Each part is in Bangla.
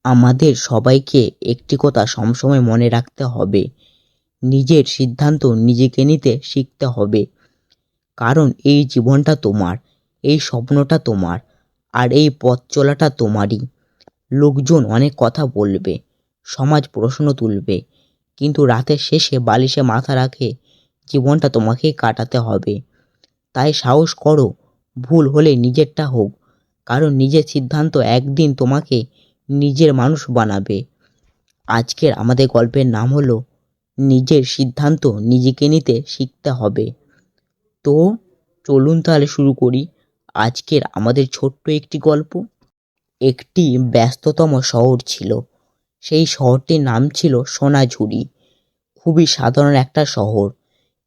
আমাদের সবাইকে একটি কথা সবসময় মনে রাখতে হবে, নিজের সিদ্ধান্ত নিজেকে নিতে শিখতে হবে। কারণ এই জীবনটা তোমার, এই স্বপ্নটা তোমার, আর এই পথ চলাটা তোমারই। লোকজন অনেক কথা বলবে, সমাজ প্রশ্ন তুলবে, কিন্তু রাতের শেষে বালিশে মাথা রাখে জীবনটা তোমাকেই কাটাতে হবে। তাই সাহস করো, ভুল হলে নিজেরটা হোক, কারণ নিজের সিদ্ধান্ত একদিন তোমাকে নিজের মানুষ বানাবে। আজকের আমাদের গল্পের নাম হলো নিজের সিদ্ধান্ত নিজেকে নিতে শিখতে হবে। তো চলুন তাহলে শুরু করি আজকের আমাদের ছোট্ট একটি গল্প। একটি ব্যস্ততম শহর ছিল। সেই শহরটির নাম ছিল সোনাঝুরি। খুবই সাধারণ একটা শহর,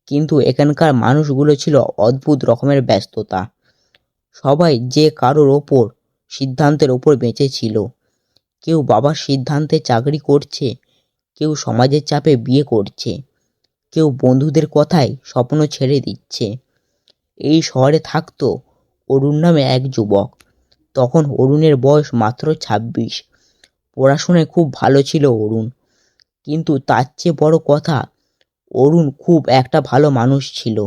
কিন্তু এখানকার মানুষগুলো ছিল অদ্ভুত রকমের ব্যস্ততা। সবাই যে কারোর ওপর সিদ্ধান্তের ওপর বেঁচে ছিল। কেউ বাবার সিদ্ধান্তে চাকরি করছে, কেউ সমাজের চাপে বিয়ে করছে, কেউ বন্ধুদের কথায় স্বপ্ন ছেড়ে দিচ্ছে। এই শহরে থাকতো অরুণ নামে এক যুবক। তখন অরুণের বয়স মাত্র ২৬। পড়াশোনায় খুব ভালো ছিল অরুণ, কিন্তু তার চেয়ে বড় কথা, অরুণ খুব একটা ভালো মানুষ ছিল।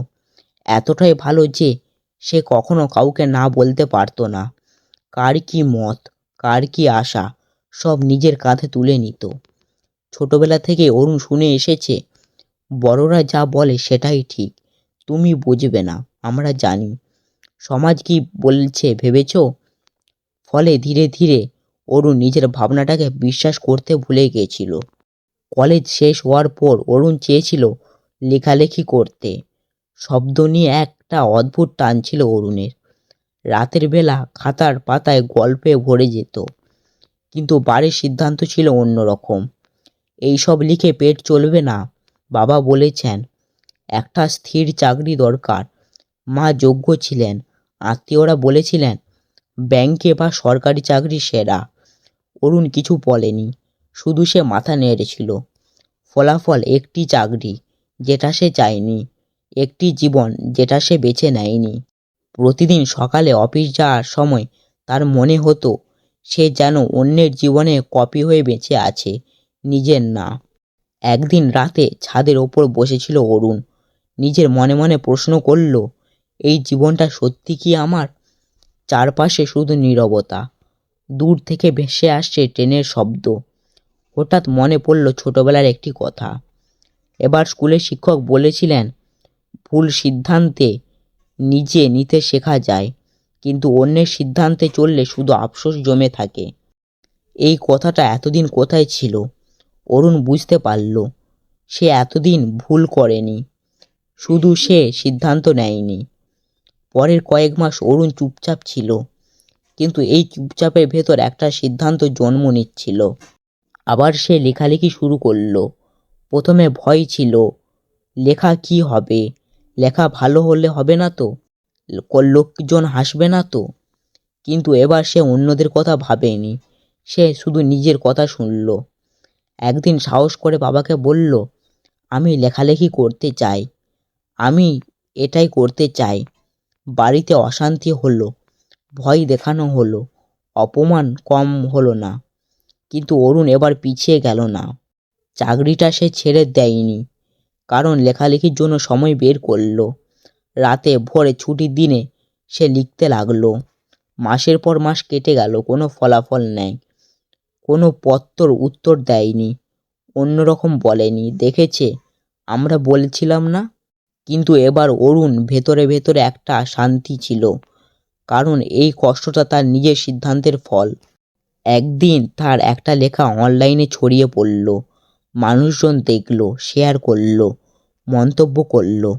এতটাই ভালো যে সে কখনো কাউকে না বলতে পারতো না। কার কি মত, কার কি আশা, সব নিজের কাঁধে তুলে নিত। ছোটবেলা থেকে অরুণ শুনে এসেছে, বড়রা যা বলে সেটাই ঠিক, তুমি বুঝবে না, আমরা জানি সমাজ কি বলছে ভেবেছ। ফলে ধীরে ধীরে অরুণ নিজের ভাবনাটাকে বিশ্বাস করতে ভুলে গিয়েছিল। কলেজ শেষ হওয়ার পর অরুণ চেয়েছিল লেখালেখি করতে। শব্দ নিয়ে একটা অদ্ভুত টান ছিল অরুণের। রাতের বেলা খাতার পাতায় গল্পে ভরে যেত, কিন্তু বাড়ির সিদ্ধান্ত ছিল অন্যরকম। এইসব লিখে পেট চলবে না, বাবা বলেছেন। একটা স্থির চাকরি দরকার। মা যোগ্য ছিলেন, আত্মীয়রা বলেছিলেন ব্যাংকে বা সরকারি চাকরি সেরা। অরুণ কিছু বলেনি, শুধু সে মাথা নেড়েছিল। ফলাফল একটি চাকরি যেটা সে চায়নি, একটি জীবন যেটা সে বেছে নেয়নি। প্রতিদিন সকালে অফিস যাওয়ার সময় তার মনে হতো সে যেন অন্যের জীবনে কপি হয়ে বেঁচে আছে, নিজের না। একদিন রাতে ছাদের ওপর বসেছিল অরুণ। নিজের মনে মনে প্রশ্ন করল, এই জীবনটা সত্যি কি আমার? চারপাশে শুধু নীরবতা। দূর থেকে ভেসে আসছে ট্রেনের শব্দ। হঠাৎ মনে পড়ল ছোটবেলার একটি কথা। এবার স্কুলের শিক্ষক বলেছিলেন, ভুল সিদ্ধান্তে নিজে নিতে শেখা যায়, কিন্তু অন্যের সিদ্ধান্তে চললে শুধু আফসোস জমে থাকে। এই কথাটা এতদিন কোথায় ছিল? অরুণ বুঝতে পারল, সে এতদিন ভুল করেনি, শুধু সে সিদ্ধান্ত নেয়নি। পরের কয়েক মাস অরুণ চুপচাপ ছিল, কিন্তু এই চুপচাপের ভেতর একটা সিদ্ধান্ত জন্ম নিচ্ছিল। আবার সে লেখালেখি শুরু করলো। প্রথমে ভয় ছিল, লেখা কি হবে, লেখা ভালো হলে হবে না তো, লোকজন হাসবে না তো। কিন্তু এবার সে অন্যদের কথা ভাবেনি, সে শুধু নিজের কথা শুনল। একদিন সাহস করে বাবাকে বলল, আমি লেখালেখি করতে চাই, আমি এটাই করতে চাই। বাড়িতে অশান্তি হলো, ভয় দেখানো হলো, অপমান কম হলো না, কিন্তু অরুণ এবার পিছিয়ে গেল না। চাকরিটা সে ছেড়ে দেয়নি, কারণ লেখালেখির জন্য সময় বের করলো। রাতে ভোরে ছুটির দিনে সে লিখতে লাগলো। মাসের পর মাস কেটে গেল, কোনো ফলাফল নেই। কোনো পত্র উত্তর দেয়নি, অন্যরকম বলেনি, দেখেছে আমরা বলেছিলাম না। কিন্তু এবার অরুণ ভেতরে ভেতরে একটা শান্তি ছিল, কারণ এই কষ্টটা তার নিজের সিদ্ধান্তের ফল। একদিন তার একটা লেখা অনলাইনে ছড়িয়ে পড়ল। মানুষজন দেখলো, শেয়ার করলো, মন্তব্য করলো।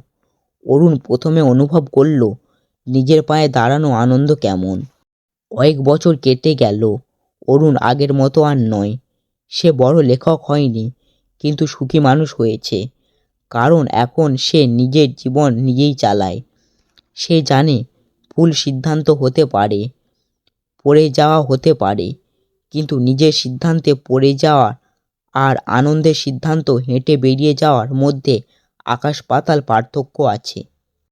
অরুণ প্রথমে অনুভব করলো নিজের পায়ে দাঁড়ানো আনন্দ কেমন। কয়েক বছর কেটে গেল, অরুণ আগের মতো আর নয়। সে বড় লেখক হয়নি, কিন্তু সুখী মানুষ হয়েছে। কারণ এখন সে নিজের জীবন নিজেই চালায়। সে জানে ভুল সিদ্ধান্ত হতে পারে, পড়ে যাওয়া হতে পারে, কিন্তু নিজের সিদ্ধান্তে পড়ে যাওয়া আর আনন্দের সিদ্ধান্ত হেঁটে বেরিয়ে যাওয়ার মধ্যে আকাশ পাতাল পার্থক্য আছে।